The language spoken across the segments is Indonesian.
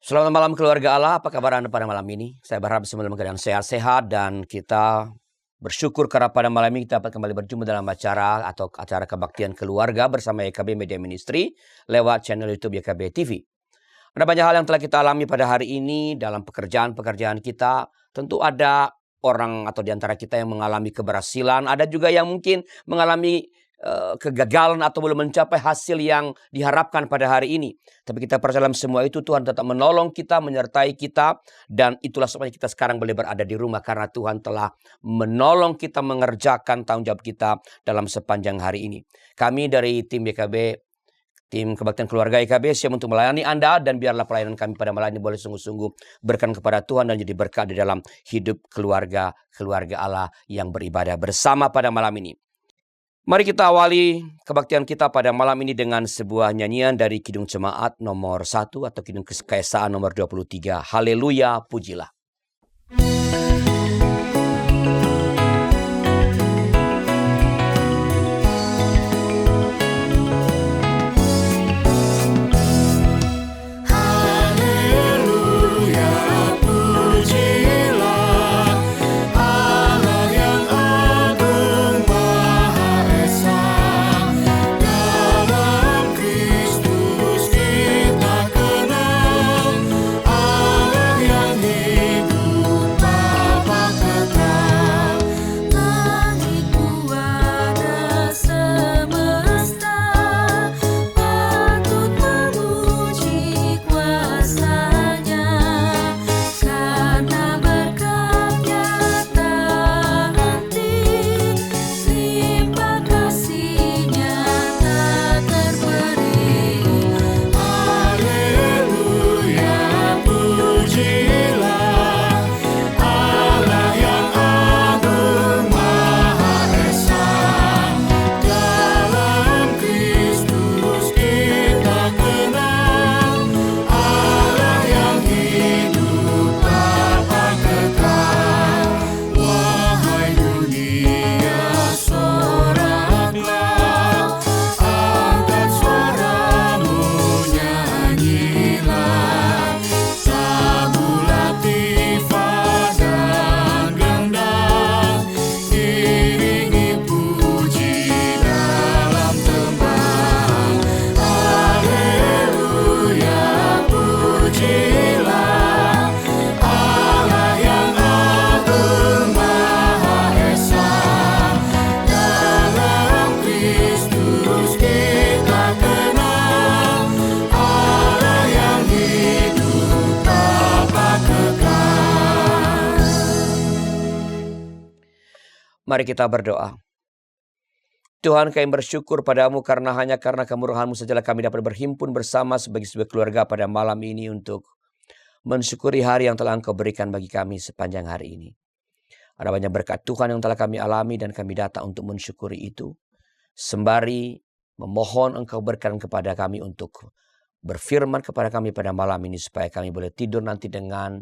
Selamat malam keluarga Allah, apa kabar Anda pada malam ini? Saya berharap semua dalam keadaan sehat-sehat dan kita bersyukur karena pada malam ini kita dapat kembali berjumpa dalam acara kebaktian keluarga bersama YKB Media Ministry lewat channel YouTube YKB TV. Ada banyak hal yang telah kita alami pada hari ini dalam pekerjaan-pekerjaan kita. Tentu ada orang atau di antara kita yang mengalami keberhasilan, ada juga yang mungkin mengalami kegagalan atau belum mencapai hasil yang diharapkan pada hari ini. Tapi kita percaya dalam semua itu Tuhan tetap menolong kita, menyertai kita. Dan itulah sebabnya kita sekarang boleh berada di rumah. Karena Tuhan telah menolong kita mengerjakan tanggung jawab kita dalam sepanjang hari ini. Kami dari tim YKB, tim Kebaktian Keluarga YKB siap untuk melayani Anda. Dan biarlah pelayanan kami pada malam ini boleh sungguh-sungguh berkenan kepada Tuhan. Dan jadi berkat di dalam hidup keluarga Allah yang beribadah bersama pada malam ini. Mari kita awali kebaktian kita pada malam ini dengan sebuah nyanyian dari Kidung Jemaat nomor 1 atau Kidung Keesaan nomor 23. Haleluya, pujilah. Mari kita berdoa. Tuhan, kami bersyukur padamu karena hanya karena kemurahan-Mu sajalah kami dapat berhimpun bersama sebagai sebuah keluarga pada malam ini untuk mensyukuri hari yang telah Engkau berikan bagi kami sepanjang hari ini. Ada banyak berkat Tuhan yang telah kami alami dan kami datang untuk mensyukuri itu. Sembari memohon Engkau berkenan kepada kami untuk berfirman kepada kami pada malam ini supaya kami boleh tidur nanti dengan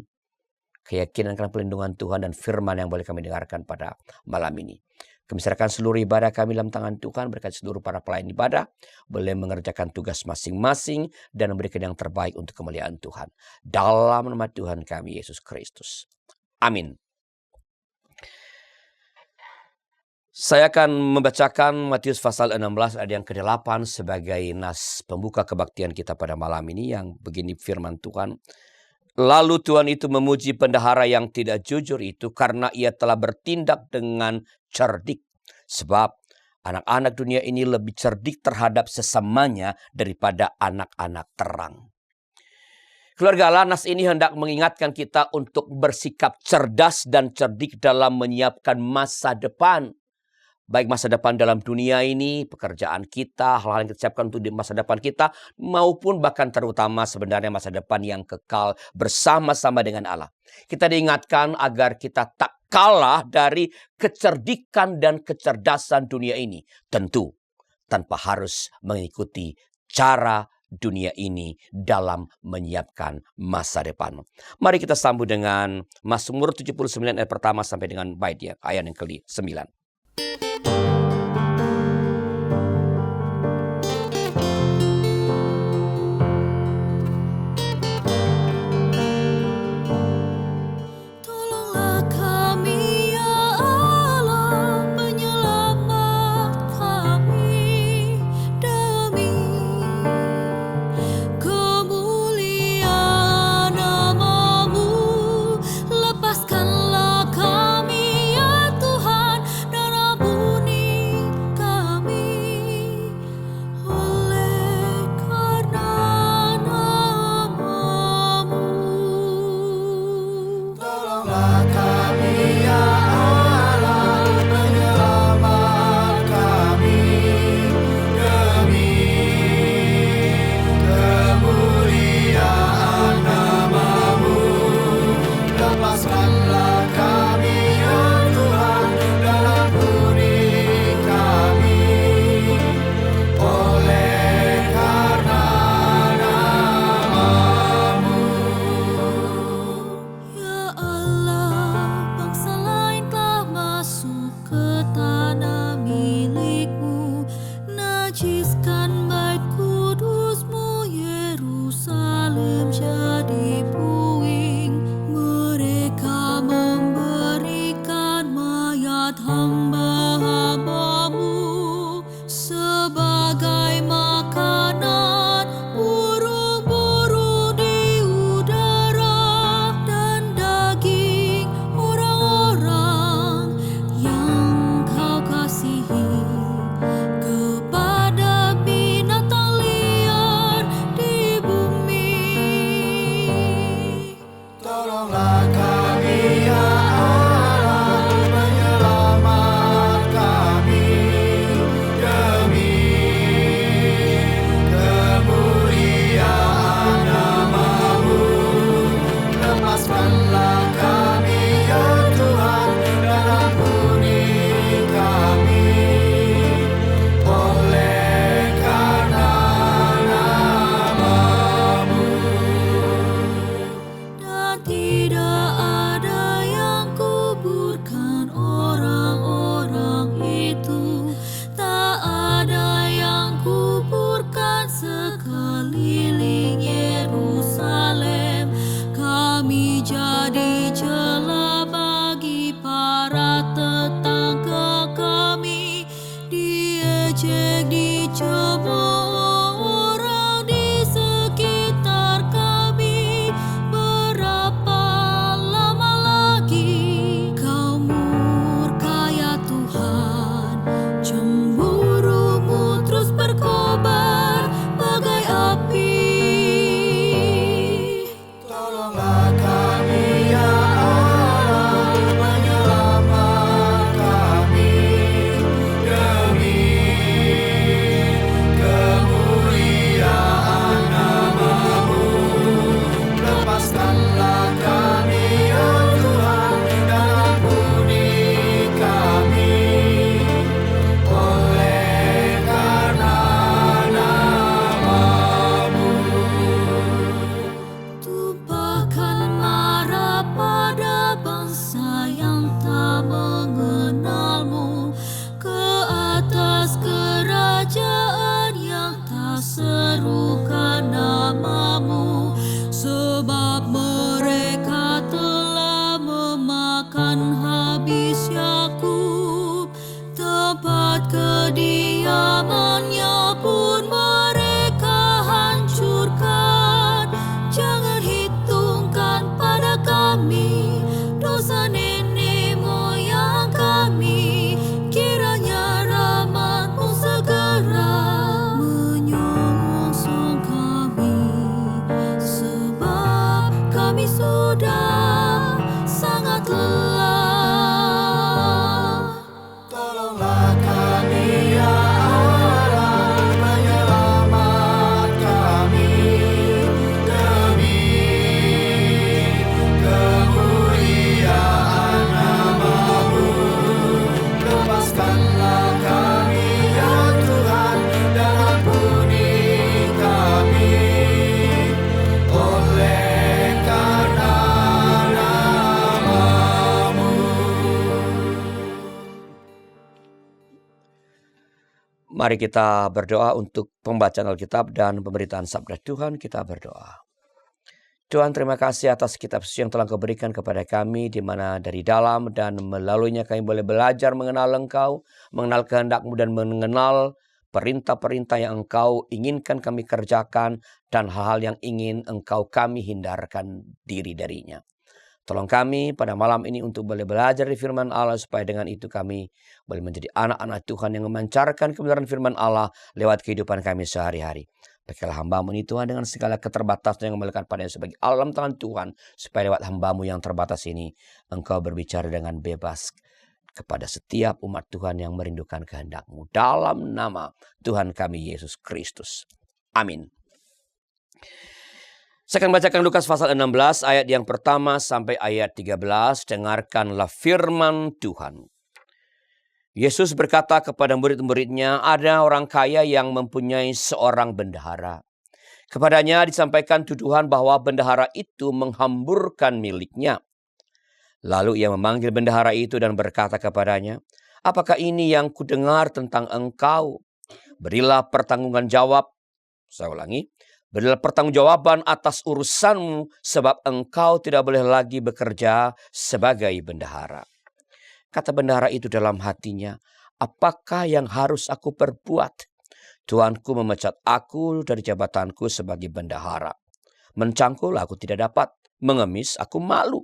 keyakinan karena pelindungan Tuhan dan firman yang boleh kami dengarkan pada malam ini. Kami serahkan seluruh ibadah kami dalam tangan Tuhan, berkat seluruh para pelayan ibadah boleh mengerjakan tugas masing-masing dan memberikan yang terbaik untuk kemuliaan Tuhan. Dalam nama Tuhan kami Yesus Kristus. Amin. Saya akan membacakan Matius pasal 16 ayat yang ke-8 sebagai nas pembuka kebaktian kita pada malam ini yang begini firman Tuhan. Lalu Tuhan itu memuji pendahara yang tidak jujur itu karena ia telah bertindak dengan cerdik. Sebab anak-anak dunia ini lebih cerdik terhadap sesamanya daripada anak-anak terang. Keluarga Allah, nas ini hendak mengingatkan kita untuk bersikap cerdas dan cerdik dalam menyiapkan masa depan. Baik masa depan dalam dunia ini, pekerjaan kita, hal-hal yang kita siapkan untuk di masa depan kita, maupun bahkan terutama sebenarnya masa depan yang kekal bersama-sama dengan Allah. Kita diingatkan agar kita tak kalah dari kecerdikan dan kecerdasan dunia ini. Tentu tanpa harus mengikuti cara dunia ini dalam menyiapkan masa depan. Mari kita sambut dengan Mazmur 79 ayat pertama sampai dengan bait ayat yang ke-9. Tolonglah kami ya Allah, penyelamat kami, demi kemuliaan nama-Mu. Lepaskanlah kami ya Tuhan, dan ampuni kami, oleh karena nama-Mu. Ya Allah, bangsa lain telah masuk ke tanah milik-Mu, najiskan bait kudus-Mu, Yerusalem jadi puing. Mereka memberikan mayat hamba-hamba-Mu sebagai makanan burung-burung di udara dan daging orang-orang yang Kau kasihi kepada binatang liar di bumi. Tolonglah kami ya Allah, penyelamat kami, demi kemuliaan nama-Mu. Lepaskanlah kami ya Tuhan, dan ampuni kami, oleh karena nama-Mu. Dan tidak ada yang kuburkan orang-orang itu, tak ada yang kuburkan sekeliling Yerusalem. Kami jadi celah bagi para tetangga kami, diejek, dicemooh orang di sekitar kami. Berapa lama lagi Kau murka ya Tuhan? Cemburu-Mu terus berkobar bagai api. Tolonglah kami ya Allah, penyelamat kami, demi kemuliaan nama-Mu. Lepaskanlah kami ya Tuhan, dan ampuni kami, oleh karena nama-Mu. Tumpahkan marah pada bangsa yang tak mengenal-Mu, ke atas kerajaan yang tak serukan nama-Mu, sebab mereka telah memakan habis Yakub, tempat kediamannya pun mereka hancurkan. Jangan hitungkan pada kami dosa nenek moyang kami, kiranya rahmat-Mu segera menyongsong kami, sebab kami sudah sangat lelah. Tolonglah kami ya Allah, penyelamat kami, demi kemuliaan nama-Mu. Lepaskanlah kami ya Tuhan, dan ampuni kami, oleh karena nama-Mu. Mari kita berdoa untuk pembacaan Alkitab dan pemberitaan sabda Tuhan. Kita berdoa. Tuhan, terima kasih atas kitab suci yang telah Kau berikan kepada kami, di mana dari dalam dan melaluinya kami boleh belajar mengenal Engkau, mengenal kehendak-Mu, dan mengenal perintah-perintah yang Engkau inginkan kami kerjakan, dan hal-hal yang ingin Engkau kami hindarkan diri darinya. Tolong kami pada malam ini untuk boleh belajar di firman Allah, supaya dengan itu kami boleh menjadi anak-anak Tuhan yang memancarkan kebenaran firman Allah lewat kehidupan kami sehari-hari. Pakailah hamba-Mu ini Tuhan dengan segala keterbatasan yang melekat padanya sebagai alam tangan Tuhan. Supaya lewat hamba-Mu yang terbatas ini Engkau berbicara dengan bebas kepada setiap umat Tuhan yang merindukan kehendak-Mu. Dalam nama Tuhan kami Yesus Kristus. Amin. Saya akan bacakan Lukas pasal 16 ayat yang pertama sampai ayat 13. Dengarkanlah firman Tuhan. Yesus berkata kepada murid-muridnya, ada orang kaya yang mempunyai seorang bendahara. Kepadanya disampaikan tuduhan bahwa bendahara itu menghamburkan miliknya. Lalu ia memanggil bendahara itu dan berkata kepadanya, apakah ini yang kudengar tentang engkau? Berilah pertanggungan jawab. Saya ulangi. Berilah pertanggungjawaban atas urusanmu, sebab engkau tidak boleh lagi bekerja sebagai bendahara. Kata bendahara itu dalam hatinya, apakah yang harus aku perbuat? Tuanku memecat aku dari jabatanku sebagai bendahara. Mencangkul aku tidak dapat, mengemis aku malu.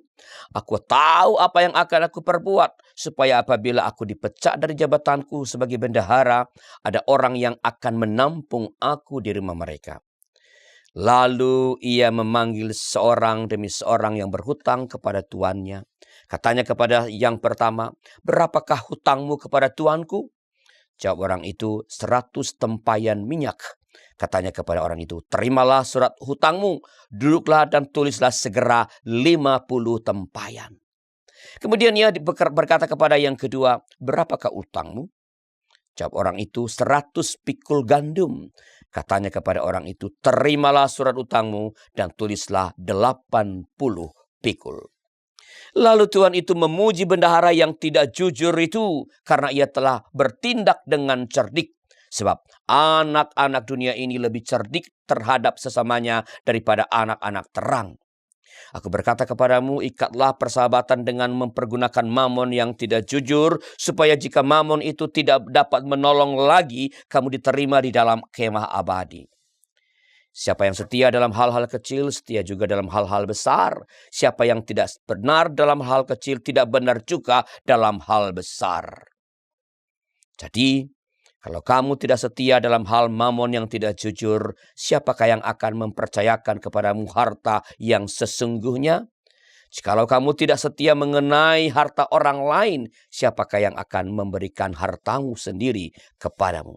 Aku tahu apa yang akan aku perbuat, supaya apabila aku dipecat dari jabatanku sebagai bendahara, ada orang yang akan menampung aku di rumah mereka. Lalu ia memanggil seorang demi seorang yang berhutang kepada tuannya. Katanya kepada yang pertama, berapakah hutangmu kepada tuanku? Jawab orang itu, 100 tempayan minyak. Katanya kepada orang itu, terimalah surat hutangmu, duduklah dan tulislah segera 50 tempayan. Kemudian ia berkata kepada yang kedua, berapakah hutangmu? Jawab orang itu, 100 pikul gandum. Katanya kepada orang itu, terimalah surat hutangmu dan tulislah 80 pikul. Lalu Tuhan itu memuji bendahara yang tidak jujur itu karena ia telah bertindak dengan cerdik. Sebab anak-anak dunia ini lebih cerdik terhadap sesamanya daripada anak-anak terang. Aku berkata kepadamu, ikatlah persahabatan dengan mempergunakan mamon yang tidak jujur, supaya jika mamon itu tidak dapat menolong lagi, kamu diterima di dalam kemah abadi. Siapa yang setia dalam hal-hal kecil, setia juga dalam hal-hal besar. Siapa yang tidak benar dalam hal kecil, tidak benar juga dalam hal besar. Jadi, kalau kamu tidak setia dalam hal mamon yang tidak jujur, siapakah yang akan mempercayakan kepadamu harta yang sesungguhnya? Jikalau kamu tidak setia mengenai harta orang lain, siapakah yang akan memberikan hartamu sendiri kepadamu?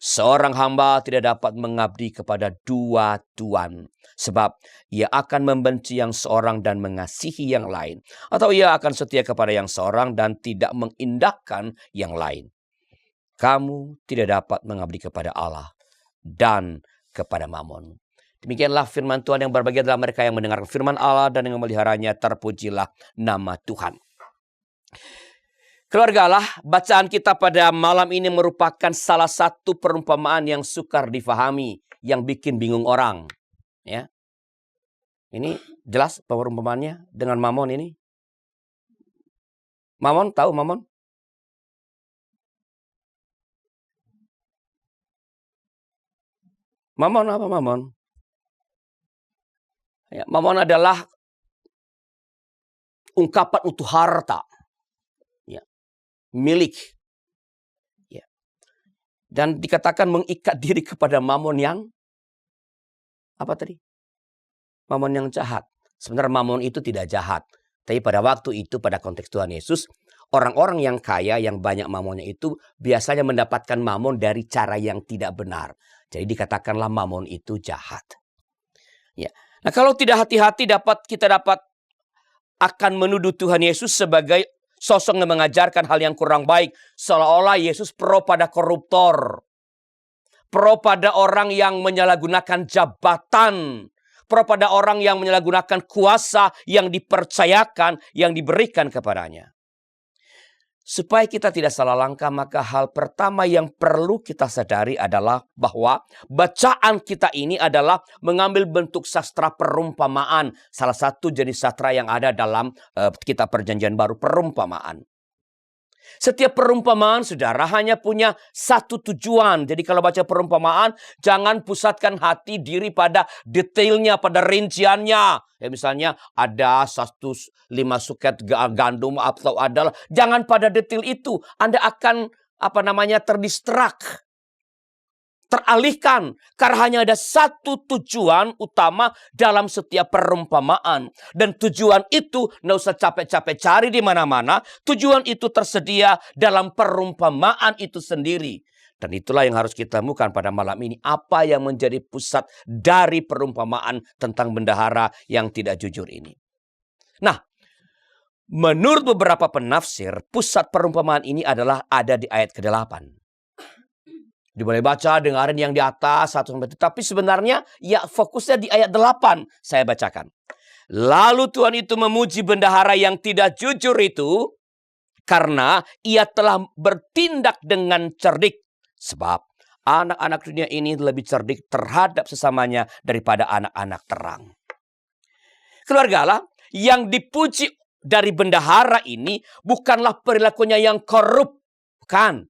Seorang hamba tidak dapat mengabdi kepada dua tuan, sebab ia akan membenci yang seorang dan mengasihi yang lain. Atau ia akan setia kepada yang seorang dan tidak mengindahkan yang lain. Kamu tidak dapat mengabdi kepada Allah dan kepada Mamon. Demikianlah firman Tuhan yang berbahagia adalah mereka yang mendengarkan firman Allah dan yang memeliharanya. Terpujilah nama Tuhan. Keluarga Allah, bacaan kita pada malam ini merupakan salah satu perumpamaan yang sukar difahami, yang bikin bingung orang. Ya, ini jelas perumpamaannya dengan Mamon ini. Mamon, tahu Mamon? Mamon apa Mamon? Ya, Mamon adalah ungkapan untuk harta. Milik. Ya. Dan dikatakan mengikat diri kepada mamon yang apa tadi? Mamon yang jahat. Sebenarnya mamon itu tidak jahat. Tapi pada waktu itu, pada konteks Tuhan Yesus, orang-orang yang kaya, yang banyak mamonnya itu biasanya mendapatkan mamon dari cara yang tidak benar. Jadi dikatakanlah mamon itu jahat. Ya. Nah, kalau tidak hati-hati kita dapat akan menuduh Tuhan Yesus sebagai sosok yang mengajarkan hal yang kurang baik. Seolah-olah Yesus pro pada koruptor. Pro pada orang yang menyalahgunakan jabatan. Pro pada orang yang menyalahgunakan kuasa yang dipercayakan, yang diberikan kepadanya. Supaya kita tidak salah langkah, maka hal pertama yang perlu kita sadari adalah bahwa bacaan kita ini adalah mengambil bentuk sastra perumpamaan. Salah satu jenis sastra yang ada dalam kitab Perjanjian Baru, perumpamaan. Setiap perumpamaan, saudara, hanya punya satu tujuan. Jadi kalau baca perumpamaan, jangan pusatkan hati diri pada detailnya, pada rinciannya. Ya, misalnya ada 5 suket gandum atau adalah. Jangan pada detail itu. Anda akan terdistrak. teralihkan karena hanya ada satu tujuan utama dalam setiap perumpamaan. Dan tujuan itu nggak usah capek-capek cari di mana-mana. Tujuan itu tersedia dalam perumpamaan itu sendiri. Dan itulah yang harus kita temukan pada malam ini. Apa yang menjadi pusat dari perumpamaan tentang bendahara yang tidak jujur ini. Nah, menurut beberapa penafsir, pusat perumpamaan ini adalah ada di ayat ke-8. Boleh baca, dengarin yang di atas, tapi sebenarnya ya fokusnya di ayat 8. Saya bacakan. Lalu Tuhan itu memuji bendahara yang tidak jujur itu karena ia telah bertindak dengan cerdik. Sebab anak-anak dunia ini lebih cerdik terhadap sesamanya daripada anak-anak terang. Keluarga Allah, yang dipuji dari bendahara ini bukanlah perilakunya yang korup. Bukan.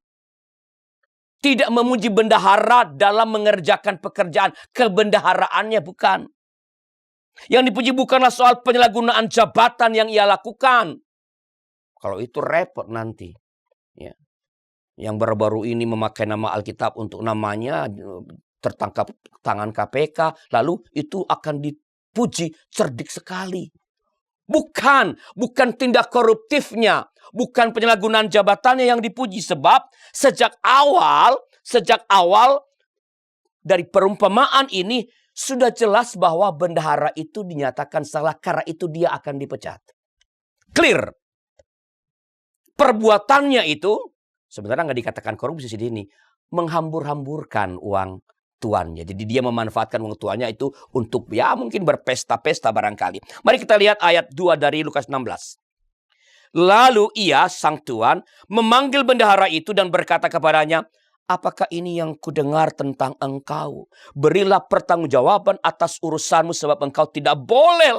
Tidak memuji bendahara dalam mengerjakan pekerjaan kebendaharaannya, bukan. Yang dipuji bukanlah soal penyalahgunaan jabatan yang ia lakukan. Kalau itu repot nanti. Ya. Yang baru-baru ini memakai nama Alkitab untuk namanya tertangkap tangan KPK. Lalu itu akan dipuji cerdik sekali. Bukan tindak koruptifnya. Bukan penyalahgunaan jabatannya yang dipuji. Sebab sejak awal dari perumpamaan ini sudah jelas bahwa bendahara itu dinyatakan salah. Karena itu dia akan dipecat. Clear. Perbuatannya itu sebenarnya nggak dikatakan korupsi di sini. Menghambur-hamburkan uang tuannya. Jadi dia memanfaatkan uang tuannya itu untuk ya mungkin berpesta-pesta barangkali. Mari kita lihat ayat 2 dari Lukas 16. Lalu ia, sang tuan, memanggil bendahara itu dan berkata kepadanya, apakah ini yang kudengar tentang engkau? Berilah pertanggungjawaban atas urusanmu sebab engkau tidak boleh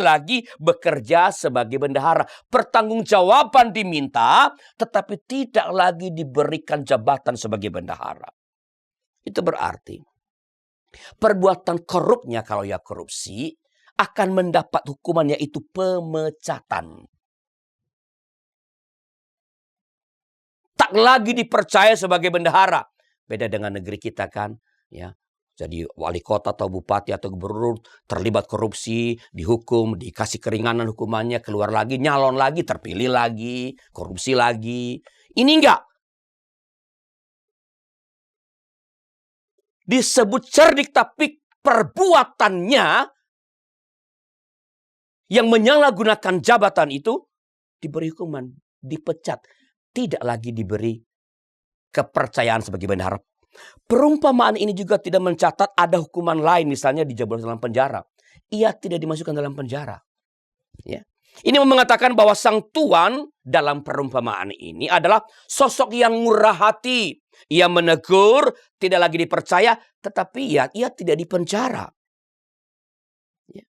lagi bekerja sebagai bendahara. Pertanggungjawaban diminta, tetapi tidak lagi diberikan jabatan sebagai bendahara. Itu berarti perbuatan korupnya kalau ya korupsi akan mendapat hukuman yaitu pemecatan. Tak lagi dipercaya sebagai bendahara. Beda dengan negeri kita kan. Ya, jadi wali kota atau bupati atau gubernur terlibat korupsi, dihukum, dikasih keringanan hukumannya, keluar lagi, nyalon lagi, terpilih lagi, korupsi lagi. Ini enggak. Disebut cerdik tapi perbuatannya yang menyalahgunakan jabatan itu diberi hukuman, dipecat. Tidak lagi diberi kepercayaan sebagai bendahara. Perumpamaan ini juga tidak mencatat ada hukuman lain, misalnya dijebol dalam penjara. Ia tidak dimasukkan dalam penjara. Ya. Ini mengatakan bahwa sang tuan dalam perumpamaan ini adalah sosok yang murah hati. Ia menegur, tidak lagi dipercaya, tetapi ia tidak dipenjara. Ya.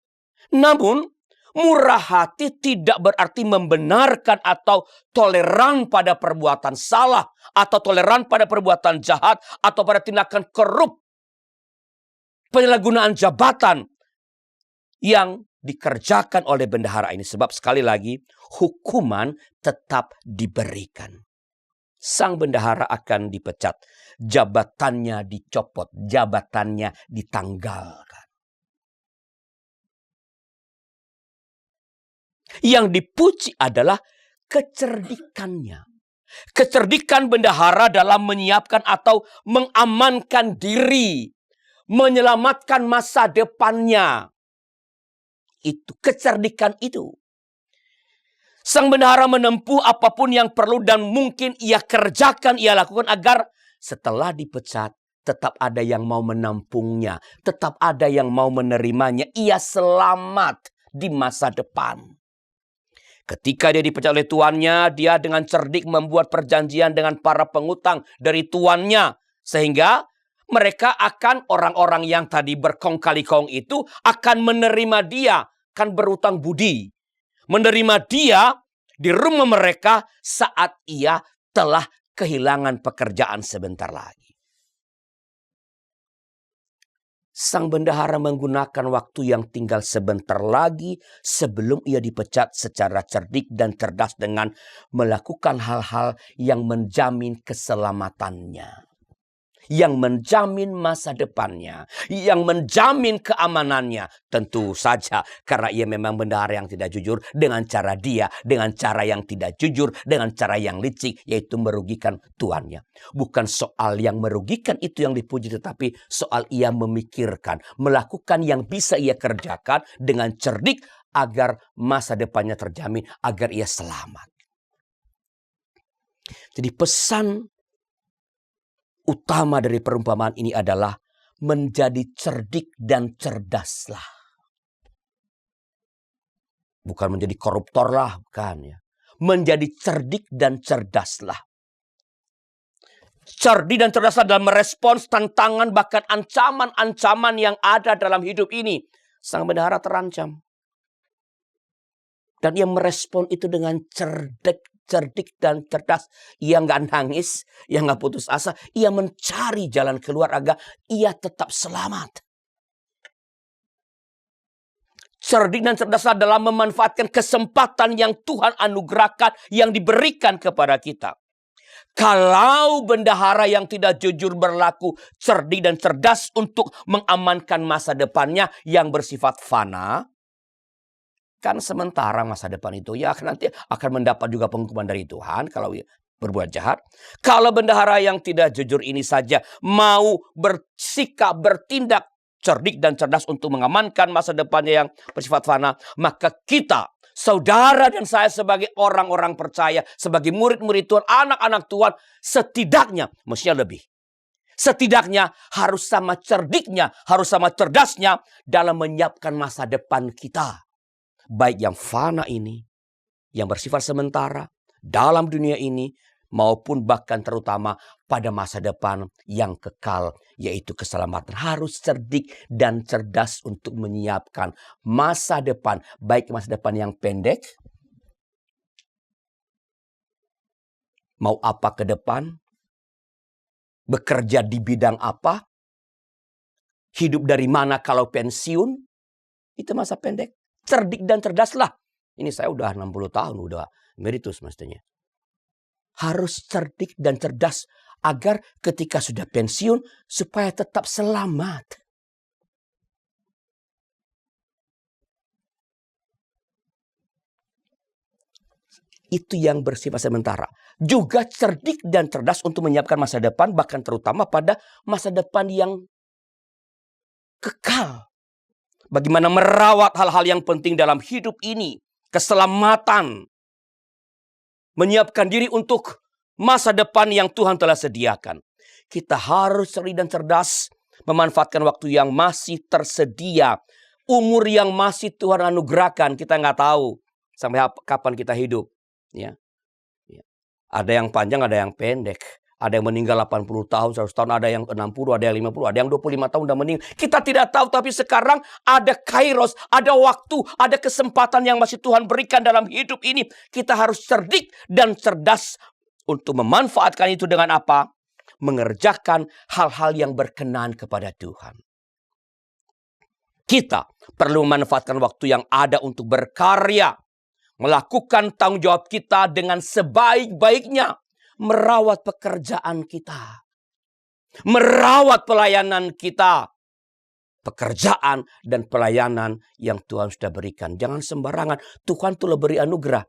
Namun, murah hati tidak berarti membenarkan atau toleran pada perbuatan salah. Atau toleran pada perbuatan jahat. Atau pada tindakan korup. Penyalahgunaan jabatan yang dikerjakan oleh bendahara ini. Sebab sekali lagi hukuman tetap diberikan. Sang bendahara akan dipecat. Jabatannya dicopot. Jabatannya ditanggalkan. Yang dipuji adalah kecerdikannya. Kecerdikan bendahara dalam menyiapkan atau mengamankan diri. Menyelamatkan masa depannya. Itu kecerdikan itu. Sang bendahara menempuh apapun yang perlu dan mungkin ia kerjakan, ia lakukan agar setelah dipecat tetap ada yang mau menampungnya. Tetap ada yang mau menerimanya. Ia selamat di masa depan. Ketika dia dipecat oleh tuannya, dia dengan cerdik membuat perjanjian dengan para pengutang dari tuannya. Sehingga mereka akan, orang-orang yang tadi berkong kali kong itu, akan menerima dia, kan berutang budi. Menerima dia di rumah mereka saat ia telah kehilangan pekerjaan sebentar lagi. Sang bendahara menggunakan waktu yang tinggal sebentar lagi sebelum ia dipecat secara cerdik dan cerdas dengan melakukan hal-hal yang menjamin keselamatannya. yang menjamin masa depannya, yang menjamin keamanannya. Tentu saja karena ia memang bendahara yang tidak jujur dengan cara dia, dengan cara yang tidak jujur, dengan cara yang licik, yaitu merugikan tuannya. Bukan soal yang merugikan itu yang dipuji, tetapi soal ia memikirkan, melakukan yang bisa ia kerjakan dengan cerdik agar masa depannya terjamin, agar ia selamat. Jadi pesan utama dari perumpamaan ini adalah menjadi cerdik dan cerdaslah. Bukan menjadi koruptor lah, bukan ya. Menjadi cerdik dan cerdaslah. Cerdik dan cerdaslah dalam merespons tantangan bahkan ancaman-ancaman yang ada dalam hidup ini. Sang bendahara terancam. Dan ia merespon itu dengan cerdik dan cerdas. Ia nggak nangis, ia nggak putus asa. Ia mencari jalan keluar agar ia tetap selamat. Cerdik dan cerdaslah dalam memanfaatkan kesempatan yang Tuhan anugerahkan, yang diberikan kepada kita. Kalau bendahara yang tidak jujur berlaku cerdik dan cerdas untuk mengamankan masa depannya yang bersifat fana, kan sementara masa depan itu ya nanti akan mendapat juga penghukuman dari Tuhan kalau berbuat jahat. Kalau bendahara yang tidak jujur ini saja mau bersikap, bertindak cerdik dan cerdas untuk mengamankan masa depannya yang bersifat fana, maka kita, saudara dan saya sebagai orang-orang percaya, sebagai murid-murid Tuhan, anak-anak Tuhan, setidaknya mestinya lebih. Setidaknya harus sama cerdiknya, harus sama cerdasnya dalam menyiapkan masa depan kita. Baik yang fana ini, yang bersifat sementara, dalam dunia ini, maupun bahkan terutama pada masa depan yang kekal, yaitu keselamatan. Harus cerdik dan cerdas untuk menyiapkan masa depan, baik masa depan yang pendek, mau apa ke depan, bekerja di bidang apa, hidup dari mana kalau pensiun, itu masa pendek. Cerdik dan cerdaslah. Ini saya udah 60 tahun, udah emeritus mestinya. Harus cerdik dan cerdas agar ketika sudah pensiun supaya tetap selamat. Itu yang bersifat sementara. Juga cerdik dan cerdas untuk menyiapkan masa depan, bahkan terutama pada masa depan yang kekal. Bagaimana merawat hal-hal yang penting dalam hidup ini. Keselamatan. Menyiapkan diri untuk masa depan yang Tuhan telah sediakan. Kita harus cerdik dan cerdas memanfaatkan waktu yang masih tersedia. Umur yang masih Tuhan anugerahkan. Kita nggak tahu sampai kapan kita hidup. Ya. Ada yang panjang, ada yang pendek. Ada yang meninggal 80 tahun, 100 tahun, ada yang 60, ada yang 50, ada yang 25 tahun udah meninggal. Kita tidak tahu, tapi sekarang ada kairos, ada waktu, ada kesempatan yang masih Tuhan berikan dalam hidup ini. Kita harus cerdik dan cerdas untuk memanfaatkan itu dengan apa? Mengerjakan hal-hal yang berkenan kepada Tuhan. Kita perlu memanfaatkan waktu yang ada untuk berkarya. Melakukan tanggung jawab kita dengan sebaik-baiknya. Merawat pekerjaan kita. Merawat pelayanan kita. Pekerjaan dan pelayanan yang Tuhan sudah berikan. Jangan sembarangan. Tuhan telah beri anugerah.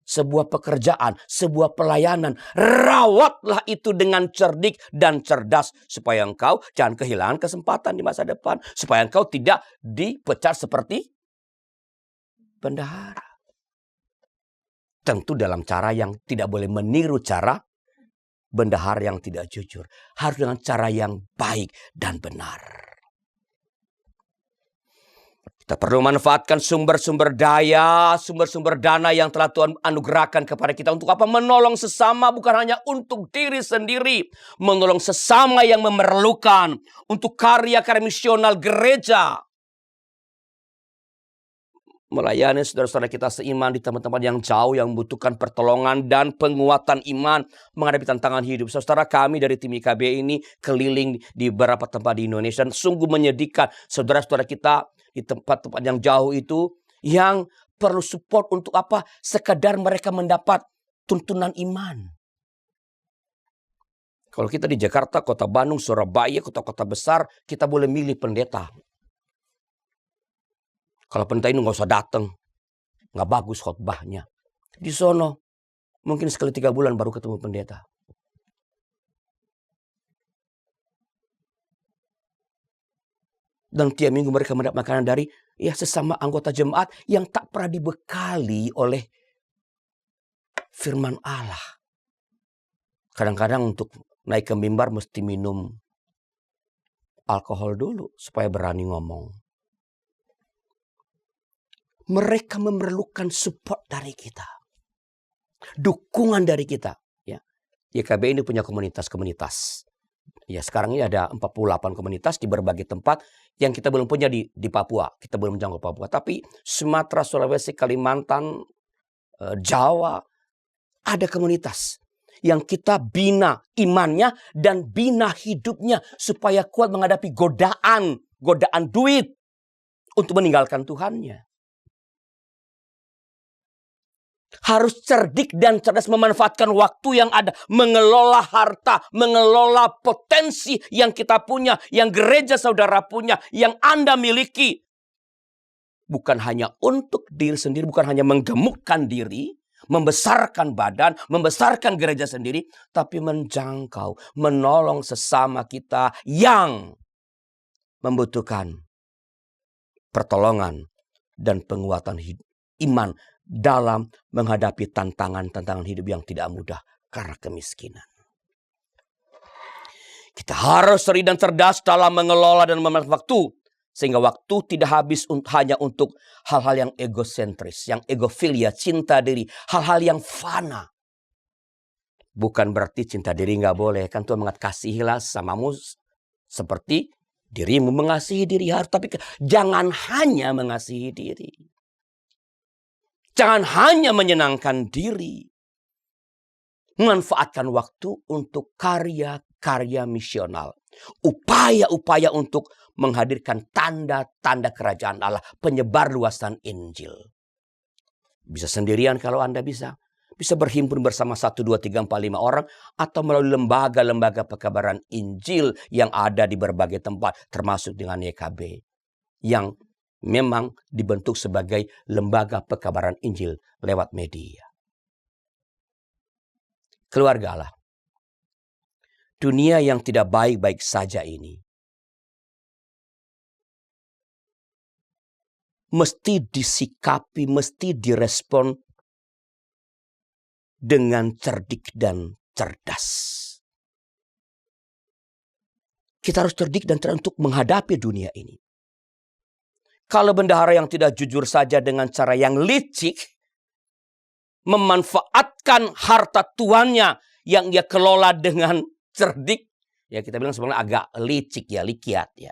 Sebuah pekerjaan, sebuah pelayanan. Rawatlah itu dengan cerdik dan cerdas. Supaya engkau jangan kehilangan kesempatan di masa depan. Supaya engkau tidak dipecat seperti bendahara. Tentu dalam cara yang tidak boleh meniru cara bendahara yang tidak jujur. Harus dengan cara yang baik dan benar. Kita perlu manfaatkan sumber-sumber daya, sumber-sumber dana yang telah Tuhan anugerahkan kepada kita. Untuk apa? Menolong sesama, bukan hanya untuk diri sendiri. Menolong sesama yang memerlukan. Untuk karya-karya misional gereja. Melayani saudara-saudara kita seiman di tempat-tempat yang jauh yang membutuhkan pertolongan dan penguatan iman menghadapi tantangan hidup. Saudara kami dari tim IKB ini keliling di beberapa tempat di Indonesia dan sungguh menyedihkan saudara-saudara kita di tempat-tempat yang jauh itu yang perlu support untuk apa? Sekedar mereka mendapat tuntunan iman. Kalau kita di Jakarta, Kota Bandung, Surabaya, kota-kota besar, kita boleh milih pendeta. Kalau pendeta ini nggak usah datang, nggak bagus khotbahnya. Di sono mungkin sekali 3 bulan baru ketemu pendeta. Dan tiap minggu mereka mendapat makanan dari sesama anggota jemaat yang tak pernah dibekali oleh firman Allah. Kadang-kadang untuk naik ke mimbar mesti minum alkohol dulu supaya berani ngomong. Mereka memerlukan support dari kita. Dukungan dari kita. Ya. YKB ini punya komunitas-komunitas. Ya, sekarang ini ada 48 komunitas di berbagai tempat yang kita belum punya di Papua. Kita belum menjangkau Papua. Tapi Sumatera, Sulawesi, Kalimantan, Jawa, ada komunitas yang kita bina imannya dan bina hidupnya supaya kuat menghadapi godaan duit untuk meninggalkan Tuhannya. Harus cerdik dan cerdas memanfaatkan waktu yang ada. Mengelola harta, mengelola potensi yang kita punya, yang gereja saudara punya, yang Anda miliki. Bukan hanya untuk diri sendiri, bukan hanya menggemukkan diri, membesarkan badan, membesarkan gereja sendiri, tapi menjangkau, menolong sesama kita yang membutuhkan pertolongan dan penguatan iman dalam menghadapi tantangan-tantangan hidup yang tidak mudah karena kemiskinan. Kita harus cerdik dan cerdas dalam mengelola dan memanfaatkan waktu. Sehingga waktu tidak habis hanya untuk hal-hal yang egosentris, yang egofilia, cinta diri, hal-hal yang fana. Bukan berarti cinta diri nggak boleh. Kan Tuhan mengatakan kasihilah samamu seperti dirimu mengasihi diri. Tapi jangan hanya mengasihi diri. Jangan hanya menyenangkan diri. Manfaatkan waktu untuk karya-karya misional. Upaya-upaya untuk menghadirkan tanda-tanda kerajaan Allah. Penyebar luasan Injil. Bisa sendirian kalau Anda bisa. Bisa berhimpun bersama 1, 2, 3, 4, 5 orang. Atau melalui lembaga-lembaga pekabaran Injil yang ada di berbagai tempat. Termasuk dengan YKB. Yang memang dibentuk sebagai lembaga pekabaran Injil lewat media. Keluarga Allah. Dunia yang tidak baik-baik saja ini mesti disikapi, mesti direspon dengan cerdik dan cerdas. Kita harus cerdik dan cerdas untuk menghadapi dunia ini. Kalau bendahara yang tidak jujur saja dengan cara yang licik, memanfaatkan harta tuannya yang dia kelola dengan cerdik, ya kita bilang sebenarnya agak licik ya, likiat ya.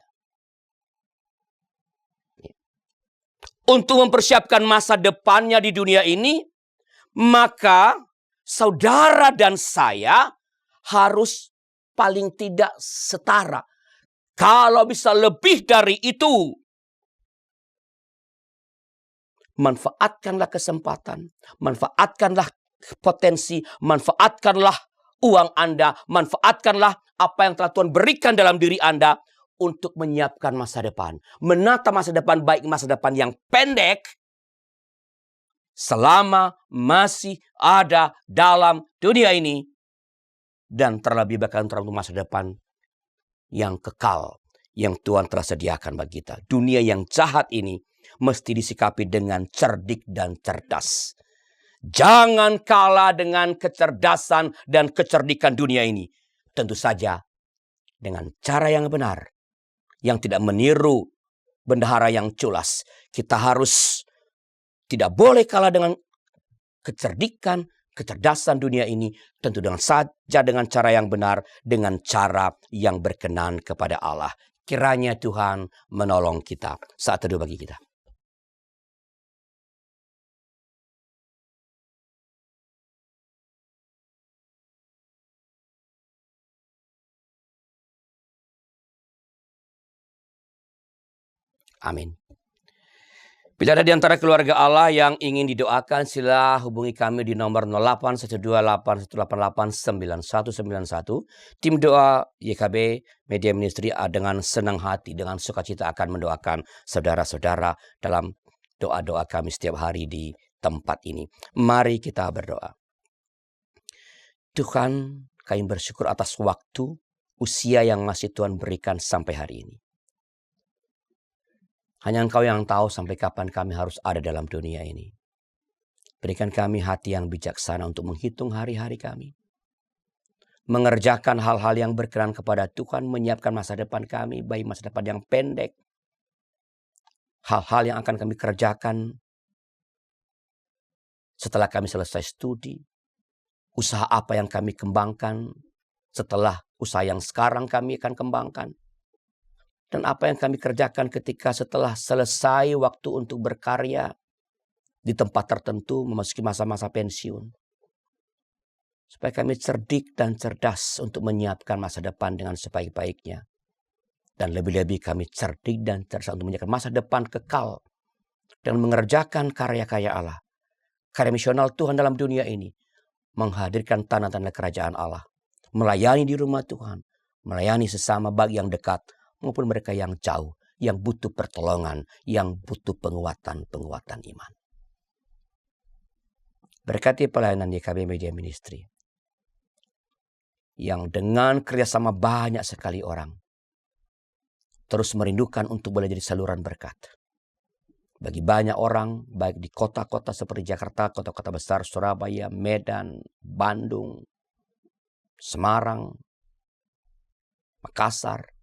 Untuk mempersiapkan masa depannya di dunia ini, maka saudara dan saya harus paling tidak setara. Kalau bisa lebih dari itu, manfaatkanlah kesempatan, manfaatkanlah potensi, manfaatkanlah uang Anda, manfaatkanlah apa yang telah Tuhan berikan dalam diri Anda untuk menyiapkan masa depan. Menata masa depan, baik masa depan yang pendek, selama masih ada dalam dunia ini, dan terlebih bahkan untuk masa depan yang kekal, yang Tuhan telah sediakan bagi kita. Dunia yang jahat ini mesti disikapi dengan cerdik dan cerdas. Jangan kalah dengan kecerdasan dan kecerdikan dunia ini. Tentu saja dengan cara yang benar. Yang tidak meniru bendahara yang culas. Kita harus tidak boleh kalah dengan kecerdikan, kecerdasan dunia ini. Tentu dengan saja dengan cara yang benar. Dengan cara yang berkenan kepada Allah. Kiranya Tuhan menolong kita. Saat teduh bagi kita. Amin. Bila ada di antara keluarga Allah yang ingin didoakan, sila hubungi kami di nomor 081281889191. Tim doa YKB Media Ministry dengan senang hati, dengan sukacita akan mendoakan saudara-saudara dalam doa-doa kami setiap hari di tempat ini. Mari kita berdoa. Tuhan, kami bersyukur atas waktu, usia yang masih Tuhan berikan sampai hari ini. Hanya Engkau yang tahu sampai kapan kami harus ada dalam dunia ini. Berikan kami hati yang bijaksana untuk menghitung hari-hari kami. Mengerjakan hal-hal yang berkenan kepada Tuhan, menyiapkan masa depan kami, baik masa depan yang pendek. Hal-hal yang akan kami kerjakan setelah kami selesai studi. Usaha apa yang kami kembangkan setelah usaha yang sekarang kami akan kembangkan. Dan apa yang kami kerjakan ketika setelah selesai waktu untuk berkarya di tempat tertentu memasuki masa-masa pensiun. Supaya kami cerdik dan cerdas untuk menyiapkan masa depan dengan sebaik-baiknya. Dan lebih-lebih kami cerdik dan cerdas untuk menyiapkan masa depan kekal. Dan mengerjakan karya-karya Allah. Karya misional Tuhan dalam dunia ini. Menghadirkan tanda-tanda kerajaan Allah. Melayani di rumah Tuhan. Melayani sesama bagi yang dekat. Maupun mereka yang jauh, yang butuh pertolongan, yang butuh penguatan iman. Berkati pelayanan YKB Media Ministry, yang dengan kerjasama banyak sekali orang, terus merindukan untuk boleh jadi saluran berkat. Bagi banyak orang, baik di kota-kota seperti Jakarta, kota-kota besar, Surabaya, Medan, Bandung, Semarang, Makassar,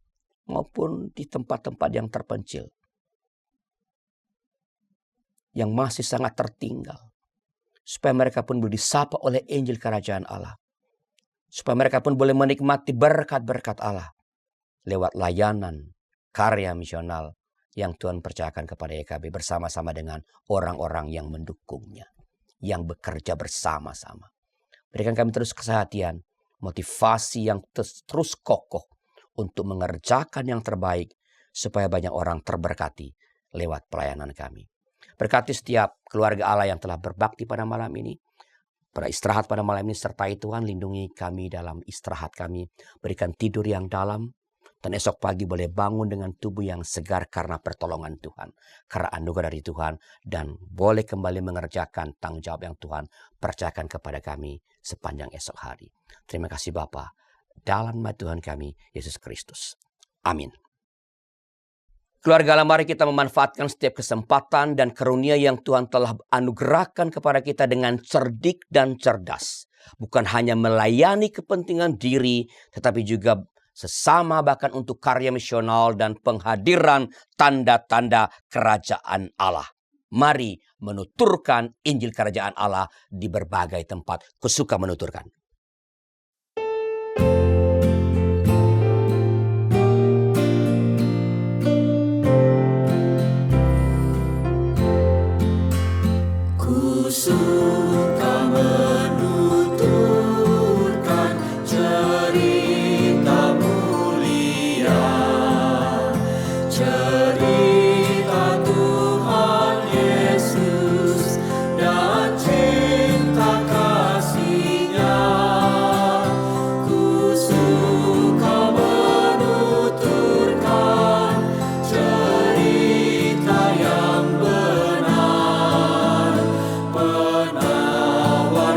maupun di tempat-tempat yang terpencil. Yang masih sangat tertinggal. Supaya mereka pun boleh disapa oleh Injil Kerajaan Allah. Supaya mereka pun boleh menikmati berkat-berkat Allah. Lewat layanan, karya misional yang Tuhan percayakan kepada YKB bersama-sama dengan orang-orang yang mendukungnya. Yang bekerja bersama-sama. Berikan kami terus kesehatan, motivasi yang terus kokoh. Untuk mengerjakan yang terbaik supaya banyak orang terberkati lewat pelayanan kami. Berkati setiap keluarga Allah yang telah berbakti pada malam ini. Pada istirahat pada malam ini sertai Tuhan, lindungi kami dalam istirahat kami. Berikan tidur yang dalam. Dan esok pagi boleh bangun dengan tubuh yang segar karena pertolongan Tuhan. Karena anugerah dari Tuhan. Dan boleh kembali mengerjakan tanggung jawab yang Tuhan percayakan kepada kami sepanjang esok hari. Terima kasih Bapa. Dalam nama Tuhan kami, Yesus Kristus. Amin. Keluarga Allah, mari kita memanfaatkan setiap kesempatan dan karunia yang Tuhan telah anugerahkan kepada kita dengan cerdik dan cerdas. Bukan hanya melayani kepentingan diri, tetapi juga sesama bahkan untuk karya misional dan penghadiran tanda-tanda kerajaan Allah. Mari menuturkan Injil Kerajaan Allah di berbagai tempat. Kusuka menuturkan. Suka menuturkan cerita mulia, cerita Tuhan Yesus dan cinta kasih-Nya. Ku suka menuturkan cerita yang benar, penawar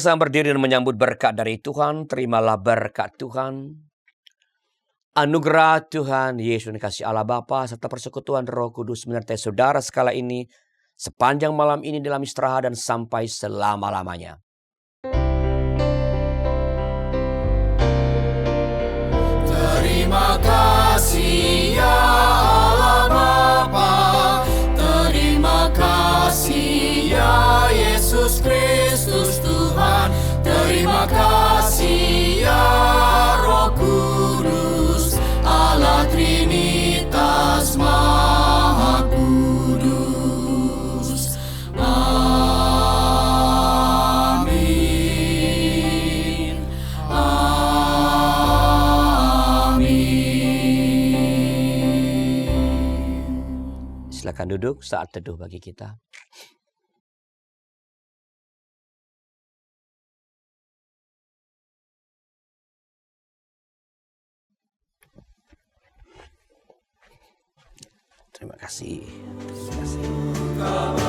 bersama berdiri dan menyambut berkat dari Tuhan. Terimalah berkat Tuhan. Anugerah Tuhan Yesus dan kasih Allah Bapa serta persekutuan Roh Kudus menyertai saudara sekala ini sepanjang malam ini dalam istirahat dan sampai selama-lamanya. Terima kasih ya Allah Bapa, terima kasih ya Yesus Kristus Tuhan, terima kasih ya Roh Kudus, Allah Trinitas Maha Kudus. Amin. Amin. Silakan duduk saat teduh bagi kita. Terima kasih. Terima kasih.